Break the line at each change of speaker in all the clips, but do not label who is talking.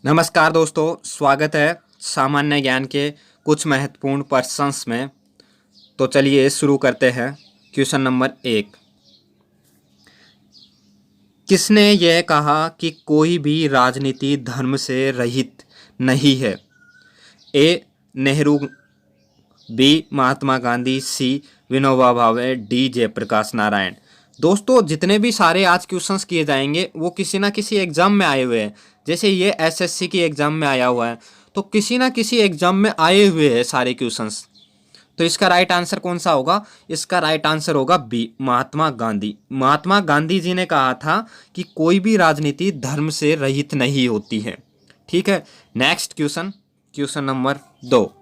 नमस्कार दोस्तों, स्वागत है सामान्य ज्ञान के कुछ महत्वपूर्ण प्रश्नों में। तो चलिए शुरू करते हैं। Question number 1। किसने यह कहा कि कोई भी राजनीति धर्म से रहित नहीं है? ए. नेहरू, बी. महात्मा गांधी, सी. विनोबा भावे, डी. जयप्रकाश नारायण। दोस्तों, जितने भी सारे आज क्वेश्चंस किए जाएंगे वो किसी ना किसी एग्जाम में आए हुए हैं। जैसे ये एसएससी की एग्जाम में आया हुआ है, तो किसी ना किसी एग्जाम में आए हुए हैं सारे क्वेश्चंस। तो इसका राइट आंसर कौन सा होगा? इसका राइट आंसर होगा बी, महात्मा गांधी। महात्मा गांधी जी ने कहा था कि कोई भी राजनीति धर्म से रहित नहीं होती है। ठीक है, नेक्स्ट क्वेश्चन, क्वेश्चन नंबर 2।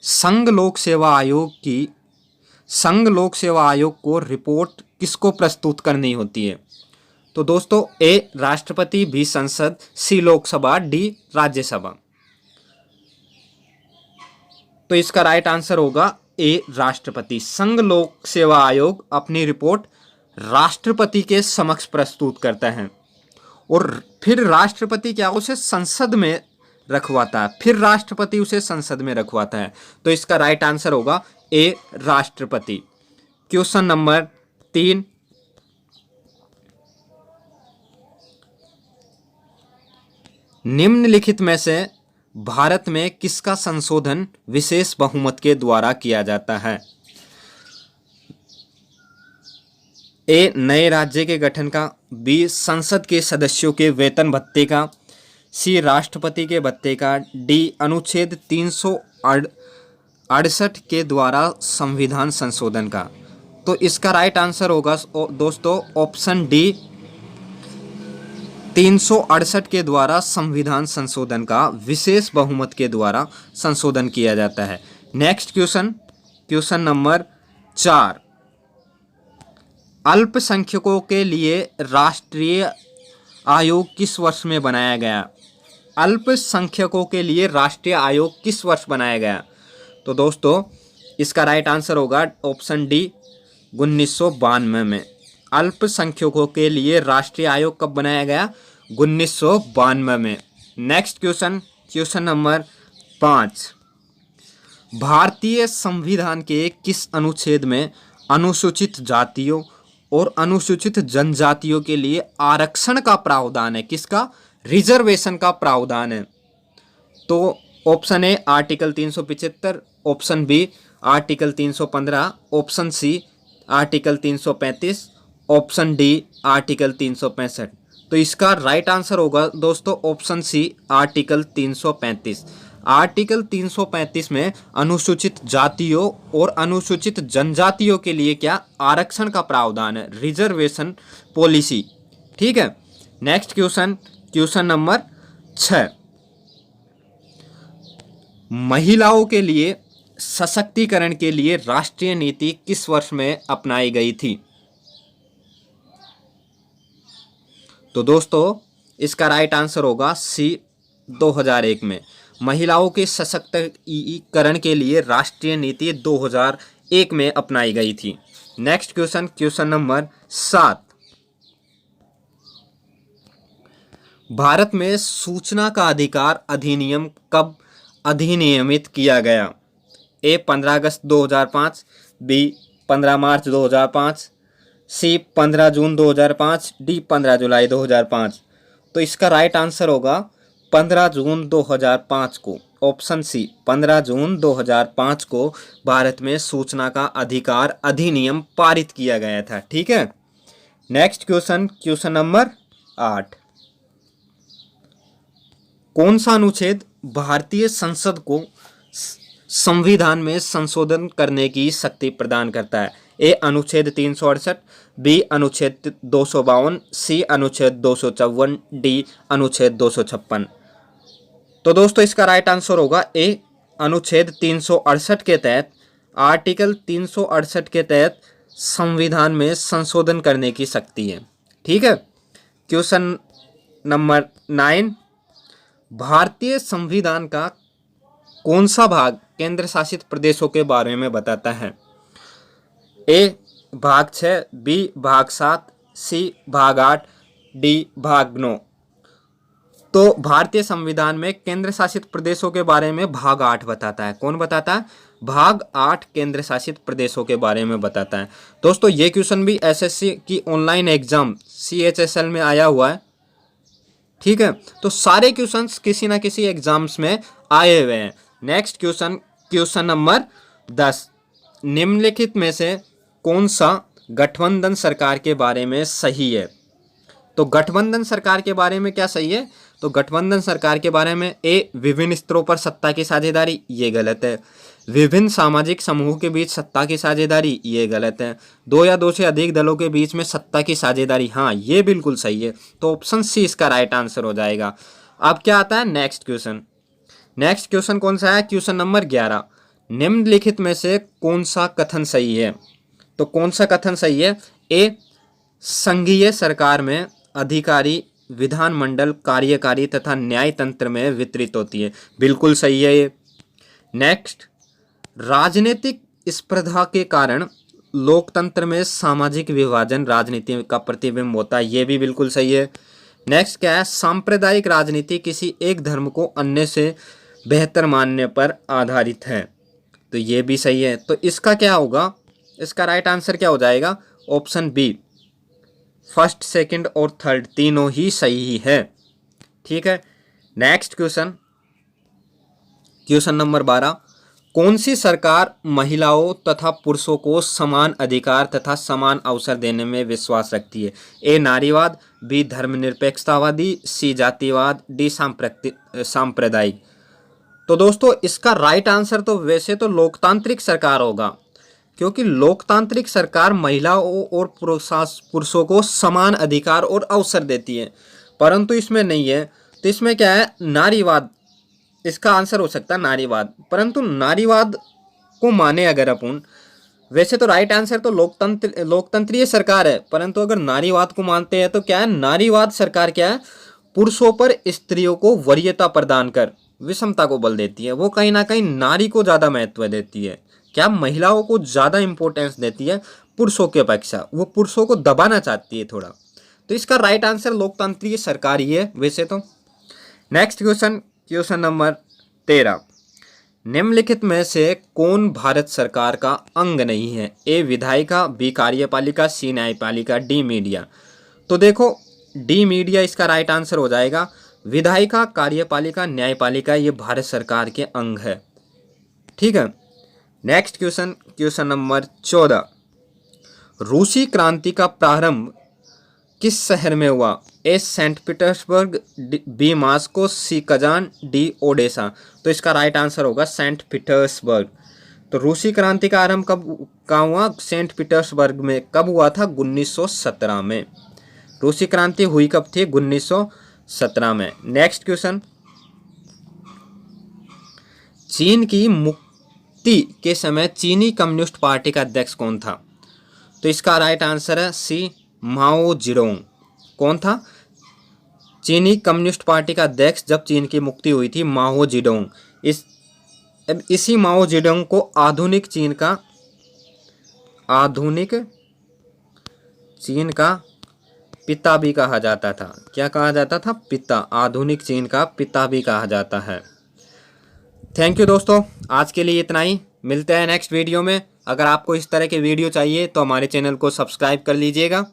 संघ लोक सेवा आयोग को रिपोर्ट किसको प्रस्तुत करनी होती है? तो दोस्तों, ए. राष्ट्रपति, बी. संसद, सी. लोकसभा, डी. राज्यसभा। तो इसका राइट आंसर होगा ए. राष्ट्रपति। संघ लोक सेवा आयोग अपनी रिपोर्ट राष्ट्रपति के समक्ष प्रस्तुत करता है और फिर राष्ट्रपति क्या उसे संसद में रखवाता है, फिर राष्ट्रपति उसे संसद में रखवाता है। तो इसका राइट आंसर होगा ए. राष्ट्रपति। Question number 3। निम्नलिखित में से भारत में किसका संशोधन विशेष बहुमत के द्वारा किया जाता है? ए. नए राज्य के गठन का, बी. संसद के सदस्यों के वेतन भत्ते का, सी. राष्ट्रपति के भत्ते का, डी. अनुच्छेद 368 के द्वारा संविधान संशोधन का। तो इसका राइट आंसर होगा दोस्तों ऑप्शन डी, 368 के द्वारा संविधान संशोधन का विशेष बहुमत के द्वारा संशोधन किया जाता है। Next question, question number 4। अल्पसंख्यकों के लिए राष्ट्रीय आयोग किस वर्ष में बनाया गया? अल्पसंख्यकों के लिए राष्ट्रीय आयोग किस वर्ष बनाया गया? तो दोस्तों, इसका राइट आंसर होगा ऑप्शन डी, 1992 में। अल्पसंख्यकों के लिए राष्ट्रीय आयोग कब बनाया गया? 1992 में। Next question, question number 5। भारतीय संविधान के किस अनुच्छेद में अनुसूचित जातियों और अनुसूचित जनजातियों के लिए आरक्षण का प्रावधान है? किसका? रिजर्वेशन का प्रावधान है। तो option A article 375, option B article 315, option C article 335, option D article 365। तो इसका राइट आंसर होगा दोस्तों ऑप्शन सी, आर्टिकल 335। आर्टिकल 335 में अनुसूचित जातियों और अनुसूचित जनजातियों के लिए क्या? आरक्षण का प्रावधान है, रिजर्वेशन पॉलिसी। ठीक है, नेक्स्ट क्वेश्चन, क्वेश्चन नंबर 6। महिलाओं के लिए सशक्तिकरण के लिए राष्ट्रीय नीति किस वर्ष में अपनाई गई थी? तो दोस्तों, इसका राइट आंसर होगा सी, 2001 में। महिलाओं के सशक्तिकरण के लिए राष्ट्रीय नीति 2001 में अपनाई गई थी। Next question, question number 7। Bharat में सूचना का अधिकार अधिनियम कब अधिनियमित किया गया? ए. 15 अगस्त 2005, बी. 15 मार्च 2005, सी. 15 जून 2005, डी. 15 जुलाई 2005। तो इसका राइट आंसर होगा 15 जून 2005 को, ऑप्शन सी, 15 जून 2005 को भारत में सूचना का अधिकार अधिनियम पारित किया गया था। ठीक है, नेक्स्ट क्वेश्चन, क्वेश्चन नंबर 8। कौन सा अनुच्छेद भारतीय संसद को संविधान में संशोधन करने की शक्ति प्रदान करता है? ए. अनुच्छेद 368, बी. अनुच्छेद 252, सी. अनुच्छेद 254, डी. अनुच्छेद 256। तो दोस्तों, इसका राइट आंसर होगा ए. अनुच्छेद 368 के तहत, आर्टिकल 368 के तहत संविधान में संशोधन करने की शक्ति है। ठीक है, क्वेश्चन नंबर 9। भारतीय संविधान का कौन सा भाग केंद्र शासित प्रदेशों के बारे में बताता है? ए. भाग 6, बी. भाग 7, सी भाग 8, डी भाग 9। तो भारतीय संविधान में केंद्र शासित प्रदेशों के बारे में भाग 8 बताता है। कौन बताता है? भाग 8 केंद्र शासित प्रदेशों के बारे में बताता है। दोस्तों ये क्वेश्चन भी एसएससी की ऑनलाइन एग्जाम CHSL में आया हुआ है। ठीक है, तो सारे क्वेश्चंस किसी ना किसी एग्जाम्स में आए हुए हैं। नेक्स्ट क्वेश्चन, क्वेश्चन नंबर 10, निम्नलिखित में से कौन सा गठबंधन सरकार के बारे में सही है? तो गठबंधन सरकार के बारे में क्या सही है? तो गठबंधन सरकार के बारे में ए, विभिन्न स्तरों पर सत्ता की साझेदारी, ये गलत है। विभिन्न सामाजिक समूहों के बीच सत्ता की साझेदारी, ये गलत है। दो या दो से अधिक दलों के बीच में सत्ता की साझेदारी, हाँ ये बिल्कुल सही है। तो ऑप्शन सी इसका राइट आंसर हो जाएगा। अब क्या आता है नेक्स्ट क्वेश्चन? नेक्स्ट क्वेश्चन कौन सा है? क्वेश्चन नंबर 11, निम्नलिखित में से कौन सा कथन सही है? तो कौन सा कथन सही है? ए, संघीय सरकार में अधिकारी विधानमंडल, कार्यकारी तथा न्याय तंत्र में वितरित होती है, बिल्कुल सही है ये। नेक्स्ट, राजनीतिक स्पर्धा के कारण लोकतंत्र में सामाजिक विभाजन राजनीति का प्रतिबिंब होता है, ये भी बिल्कुल सही है। नेक्स्ट क्या है? सांप्रदायिक राजनीति किसी एक धर्म को अन्य से बेहतर मानने पर आधारित है, तो ये भी सही है। तो इसका क्या होगा? इसका राइट आंसर क्या हो जाएगा? ऑप्शन बी, फर्स्ट, सेकंड और थर्ड तीनों ही सही है। ठीक है, नेक्स्ट क्वेश्चन, क्वेश्चन नंबर 12, कौन सी सरकार महिलाओं तथा पुरुषों को समान अधिकार तथा समान अवसर देने में विश्वास रखती है? ए, नारीवाद, बी, धर्मनिरपेक्षतावादी, सी, जातिवाद, डी, सांप्रदायिक। तो दोस्तों इसका राइट आंसर तो वैसे तो लोकतांत्रिक सरकार होगा, क्योंकि लोकतांत्रिक सरकार महिलाओं और पुरुषों को समान अधिकार और अवसर देती है, परंतु इसमें नहीं है। तो इसमें क्या है? नारीवाद इसका आंसर हो सकता है, नारीवाद। परंतु नारीवाद को माने अगर अपन, वैसे तो राइट आंसर तो लोकतंत्रीय सरकार है, परंतु अगर नारीवाद को मानते हैं तो क्या है? नारीवाद सरकार क्या है? पुरुषों पर स्त्रियों को वरीयता प्रदान कर विषमता को बल देती है। वो कहीं ना कहीं नारी को ज़्यादा महत्व देती है, क्या महिलाओं को ज़्यादा इंपॉर्टेंस देती है पुरुषों की अपेक्षा, वो पुरुषों को दबाना चाहती है थोड़ा। तो इसका राइट आंसर लोकतांत्रिक सरकार ही है वैसे तो। नेक्स्ट क्वेश्चन, क्वेश्चन नंबर 13, निम्नलिखित में से कौन भारत सरकार का अंग नहीं है? ए, विधायिका, बी, कार्यपालिका, सी, न्यायपालिका, डी, मीडिया। तो देखो डी, मीडिया इसका राइट आंसर हो जाएगा। विधायिका, कार्यपालिका, न्यायपालिका ये भारत सरकार के अंग है। ठीक है, नेक्स्ट क्वेश्चन, क्वेश्चन नंबर 14, रूसी क्रांति का प्रारंभ किस शहर में हुआ? ए, सेंट पीटर्सबर्ग, बी, मास्को, सी, कजान, डी, ओडेसा। तो इसका राइट आंसर होगा सेंट पीटर्सबर्ग। तो रूसी क्रांति का आरंभ कहाँ हुआ? सेंट पीटर्सबर्ग में। कब हुआ था? 1917 में। रूसी क्रांति हुई कब थी? 1917 में। नेक्स्ट क्वेश्चन, चीन की मुक्ति के समय चीनी कम्युनिस्ट पार्टी का अध्यक्ष कौन था? तो इसका राइट आंसर है सी, माओ जेडोंग। कौन था? चीनी कम्युनिस्ट पार्टी का अध्यक्ष जब चीन की मुक्ति हुई थी, माओ जेडोंग। इसी माओ जेडोंग को आधुनिक चीन का पिता भी कहा जाता था। क्या कहा जाता था? पिता। आधुनिक चीन का पिता भी कहा जाता है। थैंक यू दोस्तों, आज के लिए इतना ही। मिलते हैं नेक्स्ट वीडियो में। अगर आपको इस तरह के वीडियो चाहिए तो हमारे चैनल को सब्सक्राइब कर लीजिएगा।